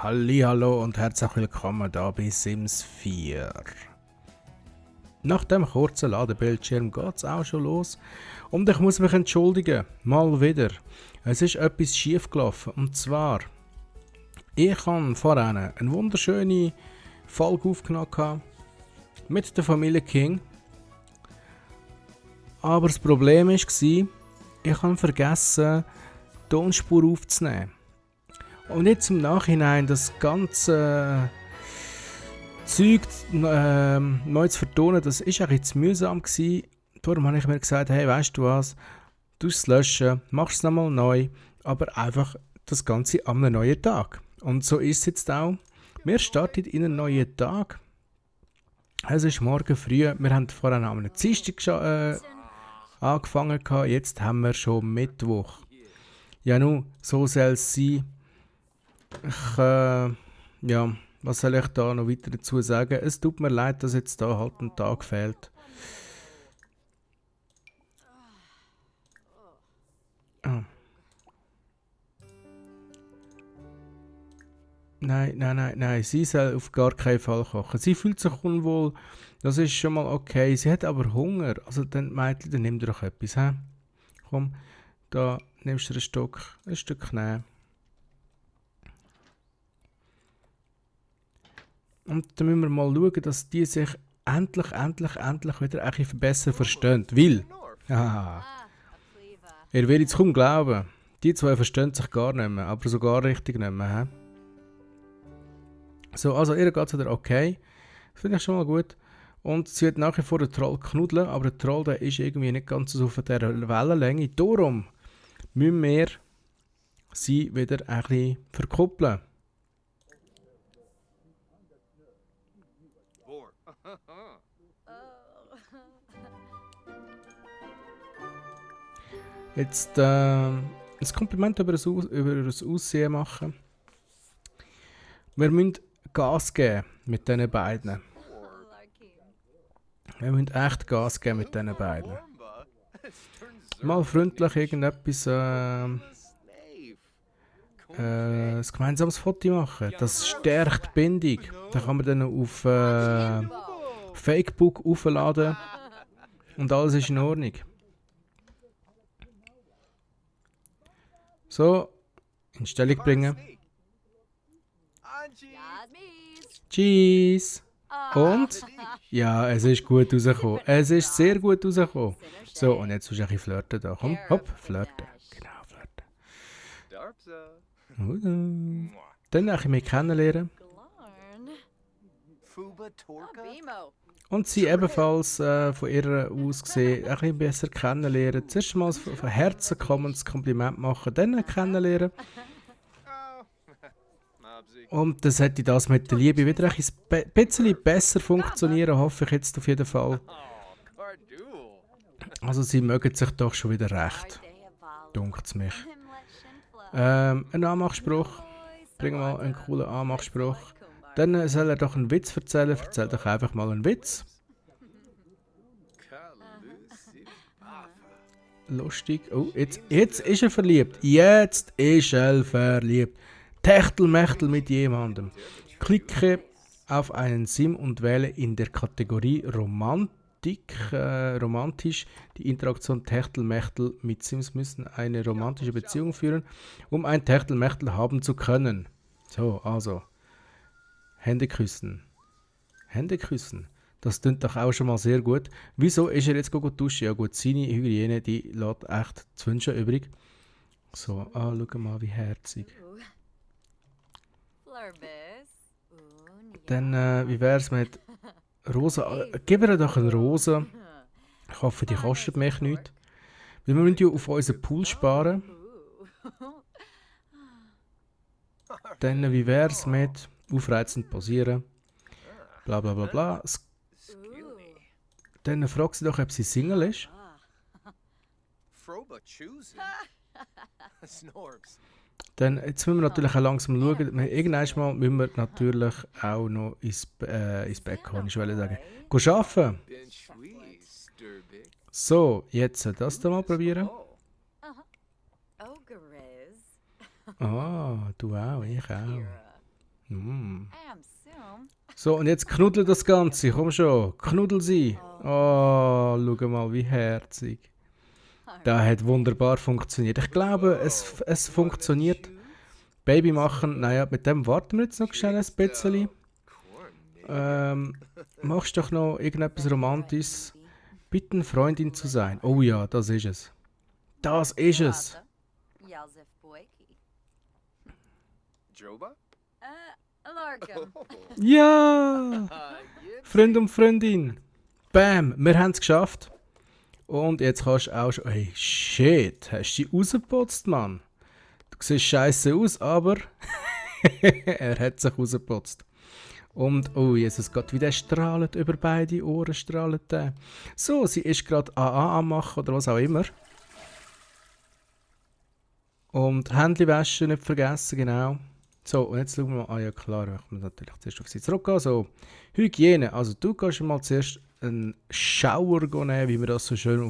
Hallihallo und herzlich willkommen da bei Sims 4. Nach dem kurzen Ladebildschirm geht es auch schon los und ich muss mich entschuldigen, mal wieder. Es ist etwas schief gelaufen und zwar, ich habe vorhin eine wunderschöne Folge aufgenommen mit der Familie King, aber das Problem war, ich habe vergessen, die Tonspur aufzunehmen. Und jetzt im Nachhinein das ganze Zeug neu zu vertonen, das war ein bisschen mühsam gewesen. Darum habe ich mir gesagt, hey, weißt du was, du es löschen, machst es nochmal neu, aber einfach das Ganze am neuen Tag. Und so ist es jetzt auch. Wir starten in einen neuen Tag. Es ist morgen früh, wir haben vorhin am Dienstag angefangen, jetzt haben wir schon Mittwoch. Ja nun, so soll es sein. Ja, was soll ich da noch weiter dazu sagen? Es tut mir leid, dass jetzt da halt ein Tag fehlt. Ah. Nein, sie soll auf gar keinen Fall kochen. Sie fühlt sich unwohl, das ist schon mal okay. Sie hat aber Hunger, also dann Mädchen, dann nimm dir doch etwas, hä? Komm, da nimmst du ein Stück nehmen. Und dann müssen wir mal schauen, dass die sich endlich wieder ein bisschen besser verstehen. Weil, ihr werdet es kaum glauben, die zwei verstehen sich gar nicht mehr, aber sogar richtig nicht mehr. He? So, also ihr geht es wieder okay. Das finde ich schon mal gut. Und sie wird nach wie vor den Troll knuddeln, aber der Troll der ist irgendwie nicht ganz so auf dieser Wellenlänge. Darum müssen wir sie wieder ein bisschen verkuppeln. Jetzt ein Kompliment über das Aussehen machen. Wir müssen Gas geben mit diesen beiden. Wir müssen echt Gas geben mit diesen beiden. Mal freundlich irgendetwas ein gemeinsames Foto machen. Das stärkt die Bindung. Da kann man dann auf Facebook aufladen und alles ist in Ordnung. So, in Stellung bringen. Cheese. Und? Ja, es ist gut rausgekommen. Es ist sehr gut rausgekommen. So, und jetzt musst du ein bisschen flirten da. Komm, hopp, flirten. Genau, flirten. Dann ein bisschen mehr kennenlernen. Und sie ebenfalls von ihrer Aussehen ein bisschen besser kennenlernen. Zuerst mal von Herzen kommen und das Kompliment machen, dann kennenlernen. Und dann sollte das mit der Liebe wieder ein bisschen besser funktionieren, hoffe ich jetzt auf jeden Fall. Also sie mögen sich doch schon wieder recht. Dunkelt's mich. Ein Anmachspruch. Bring mal einen coolen Anmachspruch. Dann soll er doch einen Witz erzählen. Erzähl doch einfach mal einen Witz. Lustig. Oh, jetzt ist er verliebt. Jetzt ist er verliebt. Techtelmechtel mit jemandem. Klicke auf einen Sim und wähle in der Kategorie romantisch. Die Interaktion Techtelmechtel mit Sims müssen eine romantische Beziehung führen, um ein Techtelmechtel haben zu können. So, also. Hände küssen. Hände küssen. Das klingt doch auch schon mal sehr gut. Wieso ist er jetzt duschen? Ja gut, seine Hygiene, die lässt echt zu wünschen übrig. So, schau mal, wie herzig. Dann, wie wäre es mit Rosa? Gib ihr doch eine Rose. Ich hoffe, die kostet mich nichts. Weil wir müssen ja auf unseren Pool sparen. Dann, wie wäre es mit aufreizend posieren? Bla bla bla bla. Dann fragt sie doch, ob sie Single ist. Dann, jetzt müssen wir natürlich auch langsam schauen. Irgendwann mal müssen wir natürlich auch noch ins Bett kommen, ich wollte sagen. Geh arbeiten! So, jetzt das da mal probieren. Ah, du auch, ich auch. So, und jetzt knuddel das Ganze. Komm schon, knuddel sie. Oh, schau mal, wie herzig. Das hat wunderbar funktioniert. Ich glaube, es funktioniert. Baby machen, naja, mit dem warten wir jetzt noch schnell ein bisschen. Machst doch noch irgendetwas Romantisches. Bitten, Freundin zu sein. Oh ja, das ist es. Das ist es. Ja! Freund und Freundin. Bam, wir haben es geschafft. Und jetzt kannst du auch schon... Hey, shit, hast du dich rausgeputzt, Mann? Du siehst scheiße aus, aber... er hat sich rausgeputzt. Und, oh Jesus Gott, wie der strahlt über beide Ohren, strahlt der. So, sie ist gerade AA am machen oder was auch immer. Und Hände waschen nicht vergessen, genau. So, und jetzt schauen wir mal, ah ja klar, ich muss natürlich zuerst auf sie zurückgehen. So, Hygiene, also du kannst mal zuerst einen Shower nehmen, wie man das so schön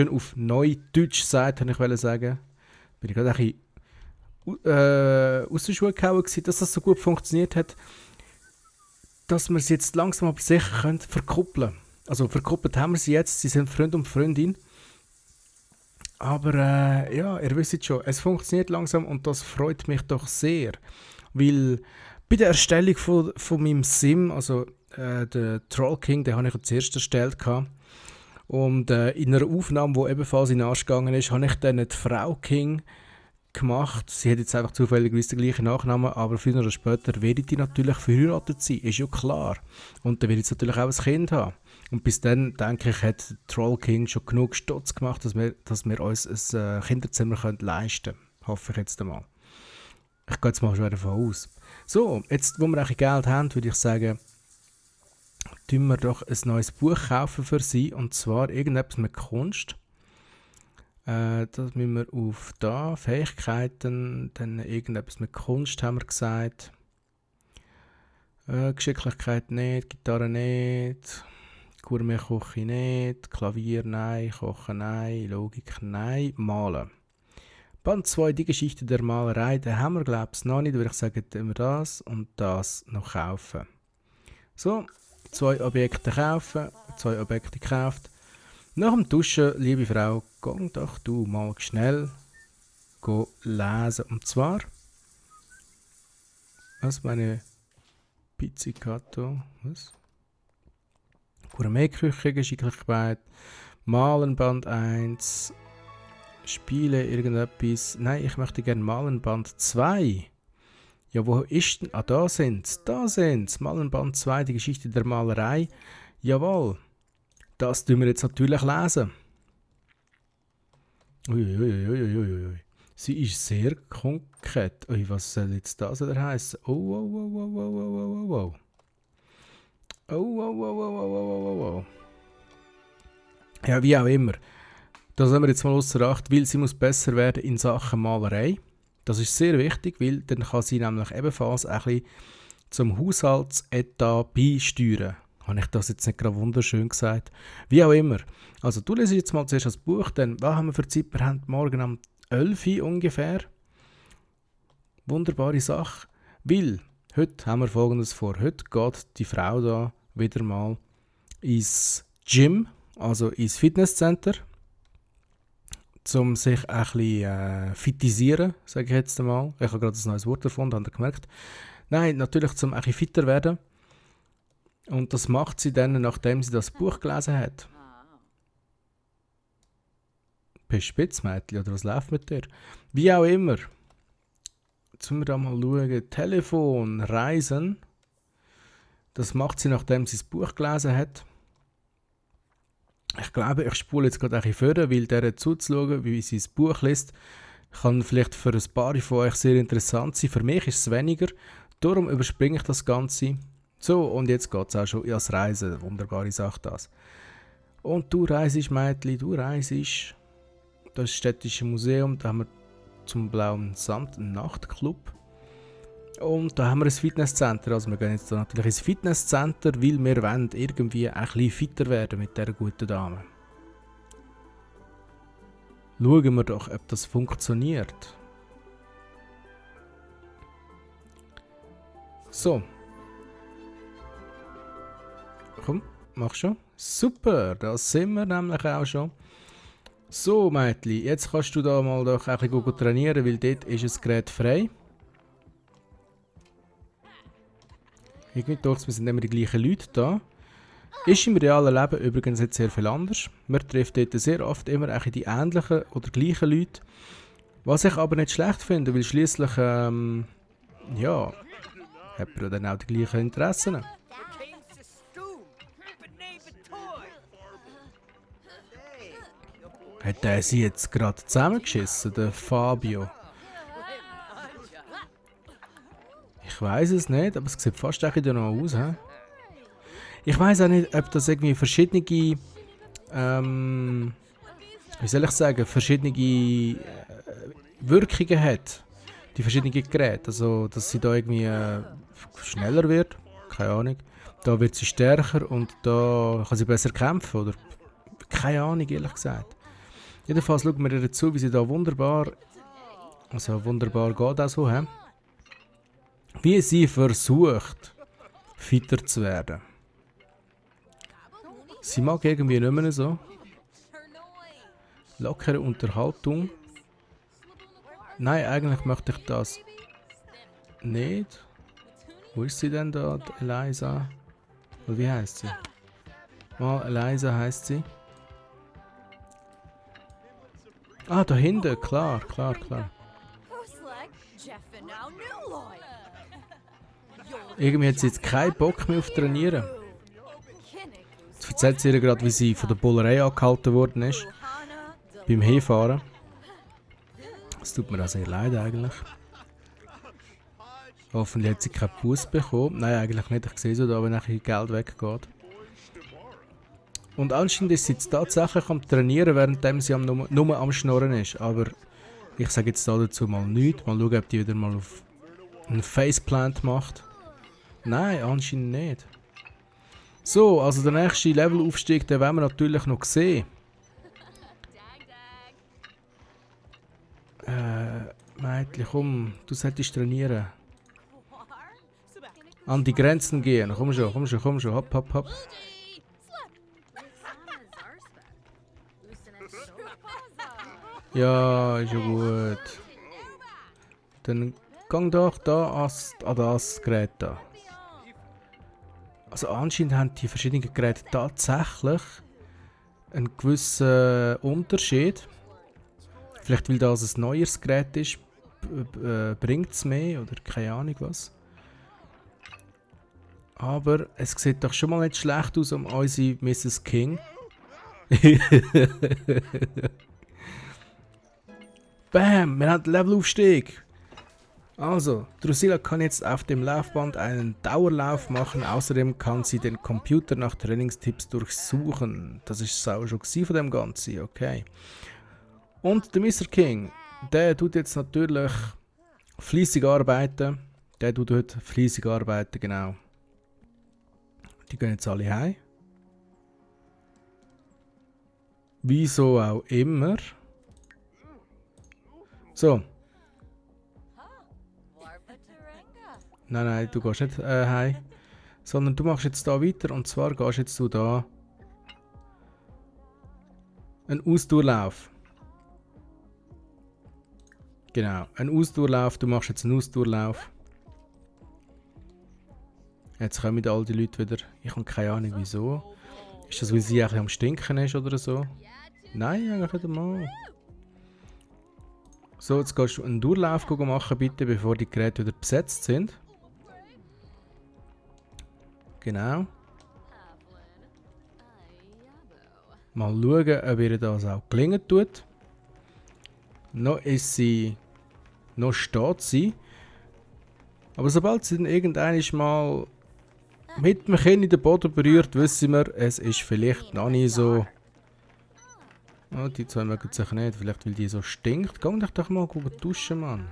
auf Neudeutsch sagt, habe ich wollte sagen. Bin ich gerade ein bisschen aus der Schule gehauen gewesen, dass das so gut funktioniert hat, dass wir sie jetzt langsam aber sicher können verkuppeln. Also verkuppelt haben wir sie jetzt, sie sind Freund und Freundin. Aber ja, ihr wisst schon, es funktioniert langsam und das freut mich doch sehr. Weil bei der Erstellung von meinem Sim, also der Troll King, den habe ich ja zuerst erstellt gehabt. Und in einer Aufnahme, die ebenfalls in den Arsch gegangen ist, habe ich dann die Frau King gemacht. Sie hat jetzt einfach zufälligerweise den gleichen Nachnamen, aber früher oder später werde die natürlich verheiratet sein, ist ja klar. Und dann werde ich natürlich auch ein Kind haben. Und bis dann, denke ich, hat Troll King schon genug Stutz gemacht, dass wir uns ein Kinderzimmer leisten können. Hoffe ich jetzt einmal. Ich gehe jetzt mal schon davon aus. So, jetzt, wo wir ein bisschen Geld haben, würde ich sagen, tun wir doch ein neues Buch kaufen für sie. Und zwar irgendetwas mit Kunst. Das müssen wir auf da, Fähigkeiten, dann irgendetwas mit Kunst haben wir gesagt. Geschicklichkeit nicht, Gitarre nicht, Gourmet-Küche nicht, Klavier nein, Kochen nein, Logik nein, Malen. Band 2, die Geschichte der Malerei, den haben wir glaube ich noch nicht, würde ich sagen, tun wir das und das noch kaufen. So, 2 Objekte kaufen, 2 Objekte gekauft. Nach dem Duschen, liebe Frau, geh doch du mal schnell lesen. Und zwar, was meine Pizzicato, was? Gourmet-Küche, Geschicklichkeit, Malen Band 1, Spiele, irgendetwas. Nein, ich möchte gerne Malen Band 2. Ja, wo ist denn? Ah, da sind's. Malen Band 2, die Geschichte der Malerei. Jawohl. Das tun wir jetzt natürlich lesen. Uiuiuiuiui. Sie ist sehr konkret. Ui, was soll jetzt das wieder heißen? Oh. Ja, wie auch immer. Das haben wir jetzt mal ausser Acht, weil sie muss besser werden in Sachen Malerei. Das ist sehr wichtig, weil dann kann sie nämlich ebenfalls ein bisschen zum Haushaltsetat beisteuern. Habe ich das jetzt nicht gerade wunderschön gesagt? Wie auch immer. Also du liest jetzt mal zuerst das Buch, dann was haben wir für Zeit? Wir haben morgen um 11 Uhr ungefähr. Wunderbare Sache. Weil, heute haben wir Folgendes vor. Heute geht die Frau da wieder mal ins Gym, also ins Fitnesscenter, um sich ein bisschen fitisieren, sage ich jetzt einmal. Ich habe gerade ein neues Wort erfunden, habt ihr gemerkt. Nein, natürlich zum ein bisschen fitter werden. Und das macht sie dann, nachdem sie das Buch gelesen hat. Bist du Spitzmädchen oder was läuft mit dir? Wie auch immer. Jetzt müssen wir da mal schauen. Telefon, Reisen. Das macht sie, nachdem sie das Buch gelesen hat. Ich glaube, ich spule jetzt gerade ein bisschen vor, weil der zuzuschauen, wie sie das Buch liest, kann vielleicht für ein paar von euch sehr interessant sein. Für mich ist es weniger. Darum überspringe ich das Ganze. So, und jetzt geht es auch schon ans Reisen. Wunderbare Sache das. Und du reisest, Mädchen, du reisest. Das Städtische Museum, da haben wir zum Blauen Sand einen Nachtclub. Und da haben wir ein Fitnesscenter. Also wir gehen jetzt da natürlich ins Fitnesscenter, weil wir wollen irgendwie ein bisschen fitter werden mit dieser guten Dame. Schauen wir doch, ob das funktioniert. So. Komm, mach schon. Super, da sind wir nämlich auch schon. So, Mädchen, jetzt kannst du da mal doch ein bisschen trainieren, weil dort ist das Gerät frei. Irgendwie doch, wir sind immer die gleichen Leute da. Ist im realen Leben übrigens nicht sehr viel anders. Man trifft dort sehr oft immer die ähnlichen oder gleichen Leute. Was ich aber nicht schlecht finde, weil schliesslich, ja, hat man dann auch die gleichen Interessen. Hat der sie jetzt gerade zusammengeschissen, der Fabio? Ich weiß es nicht, aber es sieht fast auch noch aus. He? Ich weiß auch nicht, ob das irgendwie verschiedene, wie soll ich sagen, verschiedene Wirkungen hat. Die verschiedenen Geräte. Also, dass sie da irgendwie schneller wird. Keine Ahnung. Da wird sie stärker und da kann sie besser kämpfen. Oder keine Ahnung, ehrlich gesagt. Jedenfalls schauen wir ihr zu, wie sie da wunderbar geht auch so, he? Wie sie versucht, fitter zu werden. Sie mag irgendwie nicht mehr so. Lockere Unterhaltung. Nein, eigentlich möchte ich das nicht. Wo ist sie denn da, die Eliza? Oder wie heißt sie? Mal, Eliza heißt sie. Ah, da hinten, klar. Irgendwie hat sie jetzt keinen Bock mehr auf Trainieren. Jetzt erzählt sie ihr gerade, wie sie von der Bullerei angehalten worden ist. Beim Hinfahren. Es tut mir auch sehr leid eigentlich. Hoffentlich hat sie keinen Bus bekommen. Nein, eigentlich nicht. Ich sehe so da, wenn ein Geld weggeht. Und anscheinend ist sie jetzt tatsächlich am Trainieren, während sie nur am Schnurren ist. Aber ich sage jetzt dazu mal nichts. Mal schauen, ob die wieder mal auf einen Faceplant macht. Nein, anscheinend nicht. So, also der nächste Levelaufstieg, den werden wir natürlich noch sehen. Mädchen, komm, du solltest trainieren. An die Grenzen gehen. Komm schon. Hopp. Ja, ist ja gut. Dann gang doch da an das Gerät da. Also anscheinend haben die verschiedenen Geräte tatsächlich einen gewissen Unterschied. Vielleicht weil das ein neues Gerät ist, bringt es mehr oder keine Ahnung was. Aber es sieht doch schon mal nicht schlecht aus um unsere Mrs. King. Bam, wir haben den Levelaufstieg. Also, Drusilla kann jetzt auf dem Laufband einen Dauerlauf machen. Außerdem kann sie den Computer nach Trainingstipps durchsuchen. Das ist es auch schon von dem Ganzen, okay. Und der Mr. King, der tut jetzt natürlich fleissig arbeiten. Genau. Die gehen jetzt alle heim. Wieso auch immer. So. Nein, du gehst nicht heim. Sondern du machst jetzt da weiter. Und zwar gehst jetzt du da einen Ausdauerlauf. Genau, ein Ausdauerlauf. Du machst jetzt einen Ausdauerlauf. Jetzt kommen all die Leute wieder. Ich habe keine Ahnung wieso. Ist das, weil sie eigentlich am Stinken ist oder so? Nein, eigentlich nicht einmal. So, jetzt kannst du einen Durchlauf machen, bitte, bevor die Geräte wieder besetzt sind. Genau. Mal schauen, ob ihr das auch gelingen tut. Noch ist sie. Noch steht sie. Aber sobald sie dann irgendwann mal mit dem Kinn in den Boden berührt, wissen wir, es ist vielleicht noch nicht so. Oh, die zwei mögen sich nicht, vielleicht weil die so stinkt. Geh dich doch mal duschen, Mann.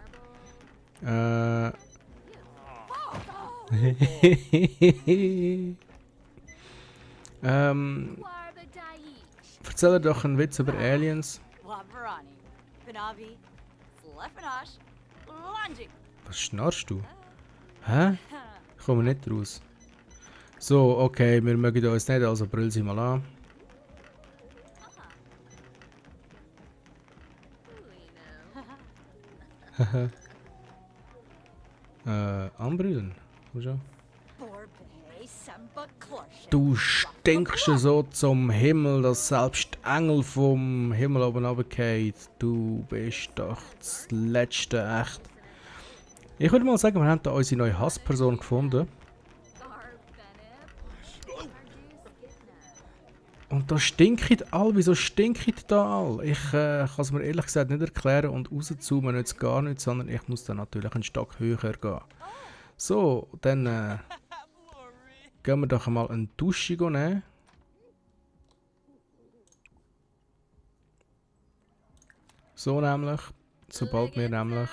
Erzähl doch einen Witz über Aliens. Was schnarchst du? Hä? Kommen wir nicht raus. So, okay, wir mögen uns nicht, also brüllen sie mal an. Anbrüllen. Wo schon? Du stinkst so zum Himmel, dass selbst die Engel vom Himmel oben runterfallen. Du bist doch das Letzte, echt. Ich würde mal sagen, wir haben da unsere neue Hassperson gefunden. Und da stinkt all. Wieso stinkt da all? Ich kann es mir ehrlich gesagt nicht erklären und rauszoomen jetzt gar nicht, sondern ich muss dann natürlich einen Stock höher gehen. So, dann gehen wir doch mal eine Dusche nehmen. So nämlich, sobald wir nämlich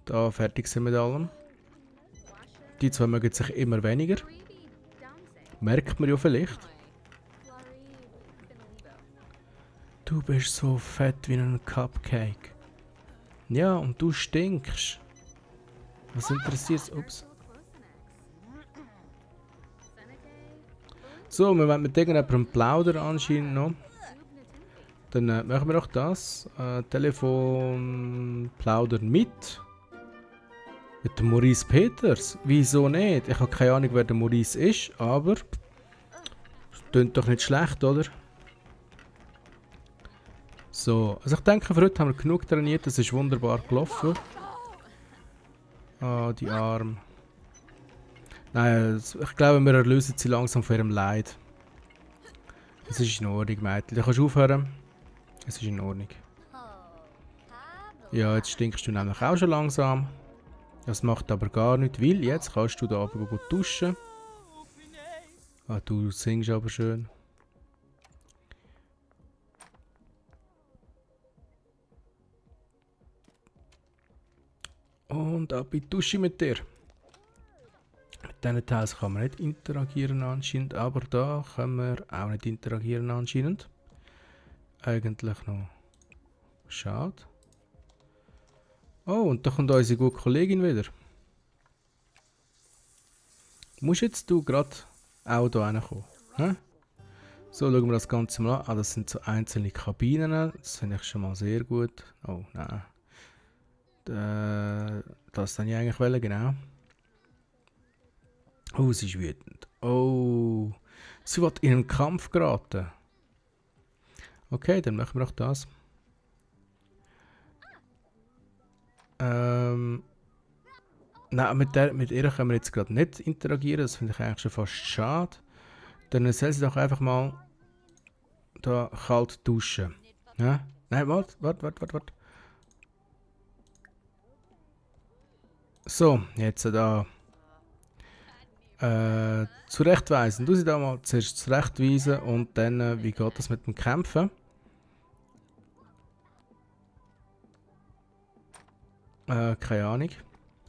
da fertig sind mit allem. Die zwei mögen sich immer weniger. Merkt man ja vielleicht. Du bist so fett wie ein Cupcake. Ja, und du stinkst. Was interessiert's? Ups. So, wir wollen mit irgendjemandem plaudern anscheinend noch. Dann machen wir auch das. Telefon plaudern mit. Mit dem Maurice Peters. Wieso nicht? Ich habe keine Ahnung, wer der Maurice ist, aber... Klingt doch nicht schlecht, oder? So, also ich denke, für heute haben wir genug trainiert. Das ist wunderbar gelaufen. Ah, die Arme. Nein, ich glaube, wir erlösen sie langsam von ihrem Leid. Es ist in Ordnung, Mädchen. Du kannst aufhören. Es ist in Ordnung. Ja, jetzt stinkst du nämlich auch schon langsam. Das macht aber gar nichts, weil jetzt kannst du da oben gut duschen. Ah, du singst aber schön. Und ab in die Dusche mit dir. Mit diesen Teils kann man nicht interagieren anscheinend, aber da können wir auch nicht interagieren anscheinend. Eigentlich noch schade. Oh, und da kommt unsere gute Kollegin wieder. Musst jetzt du gerade auch hier hinkommen? Hä? So, schauen wir das Ganze mal an. Ah, das sind so einzelne Kabinen. Das finde ich schon mal sehr gut. Oh, nein. Das dann ich eigentlich wollen, genau. Oh, sie ist wütend. Oh, sie will in einen Kampf geraten. Okay, dann machen wir auch das. Nein, mit ihr können wir jetzt gerade nicht interagieren. Das finde ich eigentlich schon fast schade. Dann soll sie doch einfach mal da kalt duschen. Ja? Nein, warte. So, jetzt da zurechtweisen. Du sie da mal zuerst zurechtweisen und dann, wie geht das mit dem Kämpfen? Keine Ahnung.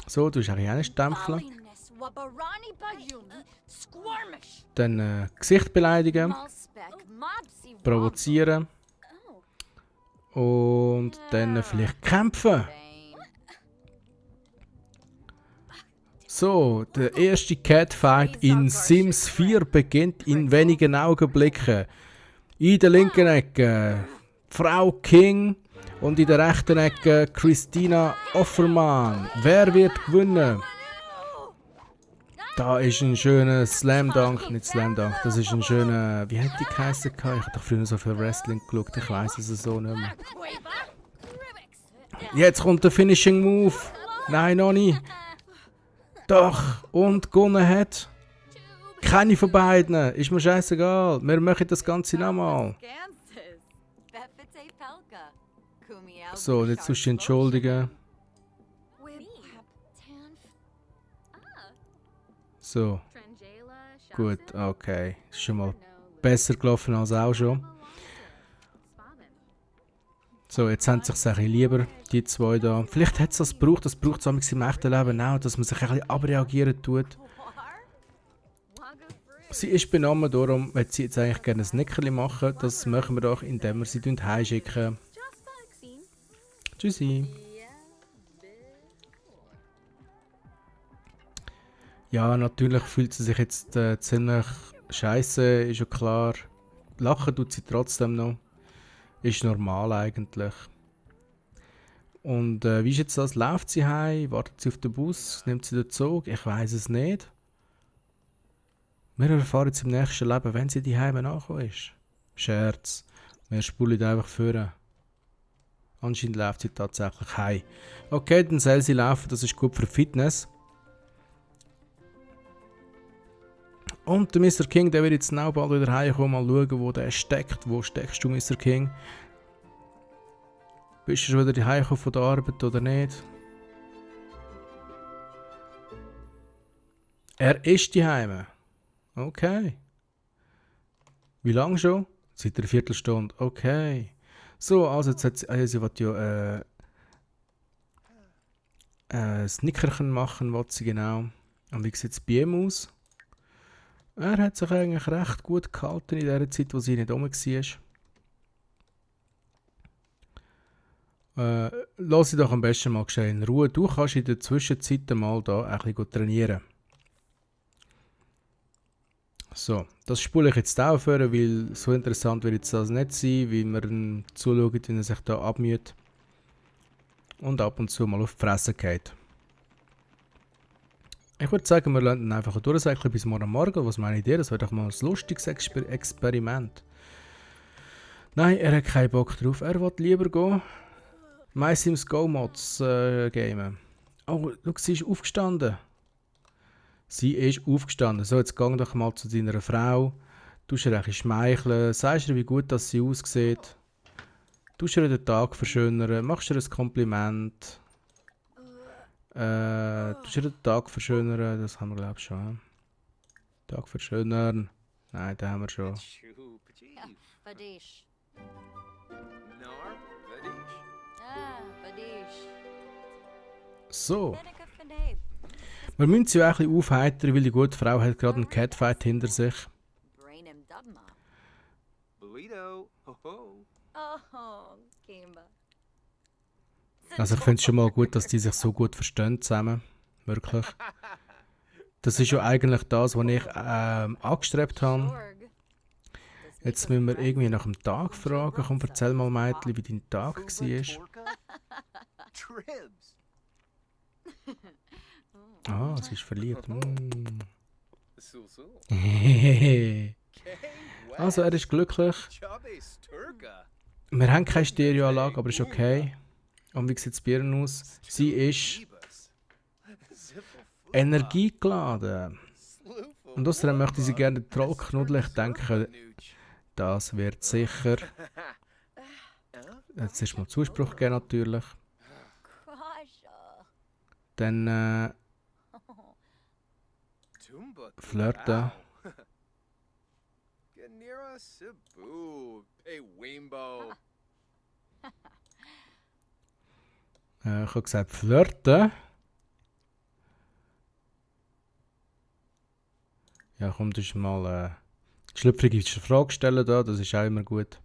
So, du hast eigentlich auch nicht stempeln. Dann Gesicht beleidigen. Provozieren. Und dann vielleicht kämpfen. So, der erste Catfight in Sims 4 beginnt in wenigen Augenblicken. In der linken Ecke Frau King und in der rechten Ecke Christina Offermann. Wer wird gewinnen? Da ist ein schöner Slam Dunk, nicht Slam Dunk, das ist ein schöner, wie hat die geheißen? Ich habe doch früher so viel Wrestling geschaut, ich weiß es so nicht mehr. Jetzt kommt der Finishing Move. Nein, noch nicht. Doch, und gewonnen hat. Keine von beiden. Ist mir scheißegal. Wir machen das Ganze nochmal. So, jetzt musst du entschuldigen. So. Gut, okay. Ist schon mal besser gelaufen als auch schon. So, jetzt haben sie sich ein bisschen lieber, die zwei da. Vielleicht hat es das gebraucht, das braucht es im echten Leben auch, dass man sich ein bisschen abreagieren tut. Sie ist benommen, darum will sie jetzt eigentlich gerne ein Nickerli machen. Das machen wir doch, indem wir sie heimschicken. Tschüssi. Ja, natürlich fühlt sie sich jetzt ziemlich scheiße, ist ja klar. Lachen tut sie trotzdem noch. Ist normal eigentlich. Und wie ist jetzt das? Läuft sie heim? Wartet sie auf den Bus? Nimmt sie den Zug? Ich weiß es nicht. Wir erfahren jetzt im nächsten Leben, wenn sie die Heime angekommen ist. Scherz. Wir spulen einfach vor. Anscheinend läuft sie tatsächlich heim. Okay, dann soll sie laufen, das ist gut für Fitness. Und der Mr. King, der wird jetzt auch bald wieder heimkommen, mal schauen, wo der steckt. Wo steckst du, Mr. King? Bist du schon wieder heimgekommen von der Arbeit oder nicht? Er ist die Heime. Okay. Wie lange schon? Seit einer Viertelstunde. Okay. So, also jetzt hat sie, sie will ja das Nickerchen machen, will sie genau. Und wie sieht es bei ihm aus? Er hat sich eigentlich recht gut gehalten in der Zeit, wo sie nicht rum war. Lass sie doch am besten mal geschehen in Ruhe. Du kannst in der Zwischenzeit mal da ein bisschen trainieren. So, das spule ich jetzt auch vor, weil so interessant wird jetzt das nicht sein, wie man zuschaut, wenn er sich da abmüht und ab und zu mal auf die Fresse geht. Ich würde sagen, wir lassen ihn einfach durchsäckeln bis morgen. Was meine Idee? Das wäre doch mal ein lustiges Experiment. Nein, er hat keinen Bock drauf. Er will lieber gehen. MySims Go Mods gamen. Oh, schau, sie ist aufgestanden. Sie ist aufgestanden. So, jetzt geh doch mal zu deiner Frau. Du ihr ein bisschen schmeicheln. Sagst ihr, wie gut dass sie aussieht. Du ihr den Tag verschönern. Machst ihr ein Kompliment. Du ihr den Tag verschönern. Das haben wir, glaube ich, schon. Tag verschönern. Nein, den haben wir schon. So. Wir müssen sie auch ein bisschen aufheitern, weil die gute Frau hat gerade einen Catfight hinter sich. Also ich finde es schon mal gut, dass die sich so gut verstehen zusammen. Wirklich. Das ist ja eigentlich das, was ich angestrebt habe. Jetzt müssen wir irgendwie nach dem Tag fragen. Komm, erzähl mal, Mädchen, wie dein Tag war. Ah, sie ist verliebt. Also, er ist glücklich. Wir haben keine Stereoanlage, aber ist okay. Und wie sieht es bei ihr aus? Sie ist energiegeladen. Und außerdem möchte sie gerne den Troll knuddeln. Ich denke, das wird sicher. Jetzt ist mal Zuspruch geben, natürlich. Dann flirten. Ich habe gesagt flirten. Ja, komm, du mal eine schlüpfrige Frage stellen da, das ist auch immer gut.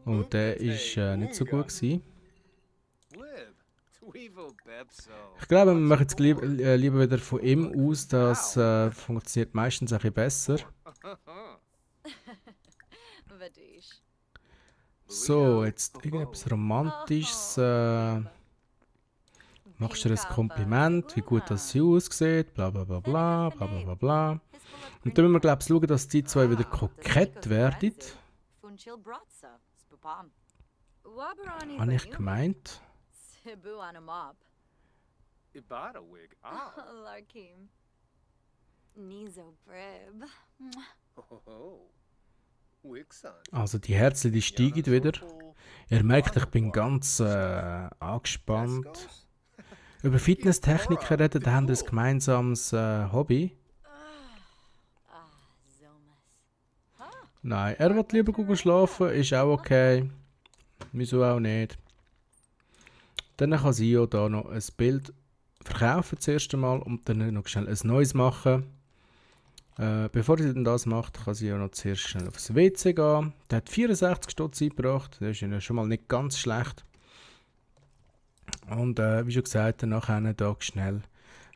Oh, der ist nicht so gut gewesen. Ich glaube, wir machen jetzt lieber wieder von ihm aus, das funktioniert meistens ein bisschen besser. So, jetzt irgendetwas Romantisches. Machst du dir ein Kompliment, wie gut das sie aussieht, bla bla bla bla bla bla bla. Und dann müssen wir, glaube ich, schauen, dass die zwei wieder kokett werden. Habe ich gemeint? Also die Herzen, die steigen wieder. Ihr merkt, ich bin ganz angespannt. Über Fitnesstechniker reden, da haben wir ein gemeinsames Hobby. Nein, er will lieber schlafen, ist auch okay. Wieso auch nicht. Dann kann sie ja da noch ein Bild verkaufen das erste Mal und dann noch schnell ein neues machen. Bevor sie dann das macht, kann sie ja noch zuerst schnell aufs WC gehen. Der hat 64 Stutz eingebracht, das ist ja schon mal nicht ganz schlecht. Und wie schon gesagt, danach da schnell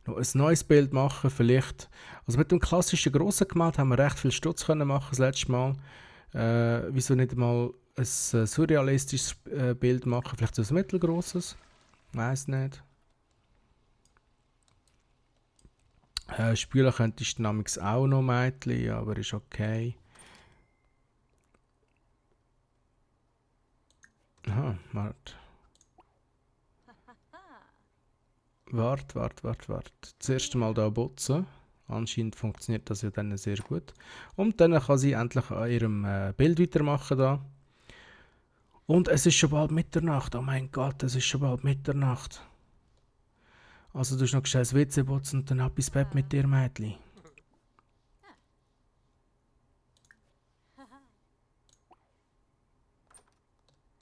noch ein neues Bild machen, vielleicht. Also mit dem klassischen grossen Gemälde haben wir recht viel Stutz können machen das letzte Mal. Wieso nicht mal ein surrealistisches Bild machen, vielleicht so ein mittelgrosses? Weiß nicht. Spülen könntest du namens auch noch Mädchen, aber ist okay. Aha, warte. Warte. Zuerst mal da putzen. Anscheinend funktioniert das ja dann sehr gut. Und dann kann sie endlich an ihrem Bild weitermachen da. Und es ist schon bald Mitternacht. Oh mein Gott, es ist schon bald Mitternacht. Also du hast noch gescheit das WC putzen und dann ab ins Bett mit dir, Mädchen.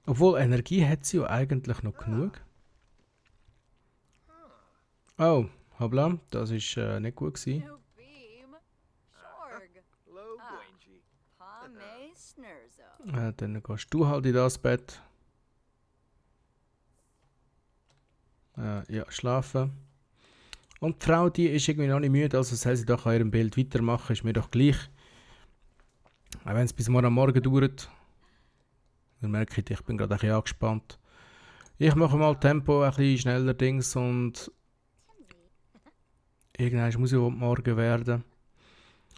Obwohl, Energie hat sie ja eigentlich noch genug. Oh, hoppla, das war nicht gut gewesen. Dann gehst du halt in das Bett. Ja, schlafen. Und die Frau, die ist irgendwie noch nicht müde, also soll sie doch an ihrem Bild weitermachen, ist mir doch gleich. Auch wenn es bis morgen dauert. Dann merke ich bin gerade ein bisschen angespannt. Ich mache mal Tempo ein bisschen schneller Dings und irgendwann muss ja morgen werden.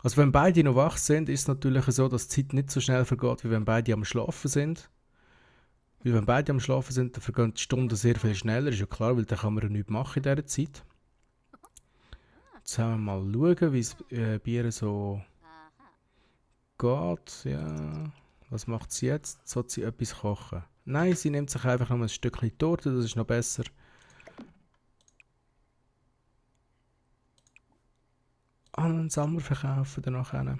Also wenn beide noch wach sind, ist es natürlich so, dass die Zeit nicht so schnell vergeht, wie wenn beide am Schlafen sind. Weil wenn beide am Schlafen sind, dann vergehen die Stunden sehr viel schneller, ist ja klar, weil dann kann man ja nichts machen in dieser Zeit. Jetzt haben wir mal schauen, wie es bei ihr so geht. Ja. Was macht sie jetzt? Soll sie etwas kochen? Nein, sie nimmt sich einfach noch ein Stückchen Torte, das ist noch besser. An einen Sammer verkaufen danach hin.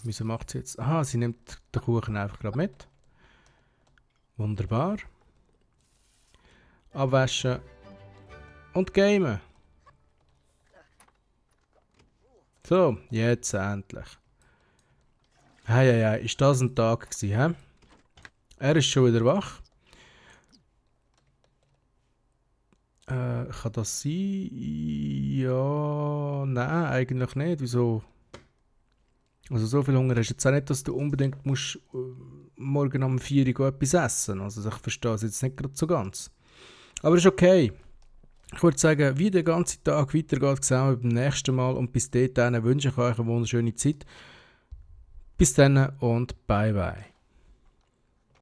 Wieso macht sie jetzt? Aha, sie nimmt den Kuchen einfach gerade mit. Wunderbar. Abwaschen. Und gamen. So, jetzt endlich. Hey, ist das ein Tag gewesen, hä? Er ist schon wieder wach. Kann das sein? Ja, nein, eigentlich nicht. Wieso? Also so viel Hunger hast du jetzt auch nicht, dass du unbedingt musst, morgen um 4 Uhr etwas essen. Also ich verstehe es jetzt nicht gerade so ganz. Aber ist okay. Ich würde sagen, wie der ganze Tag weitergeht, sehen wir beim nächsten Mal. Und bis dahin wünsche ich euch eine wunderschöne Zeit. Bis dann und bye bye.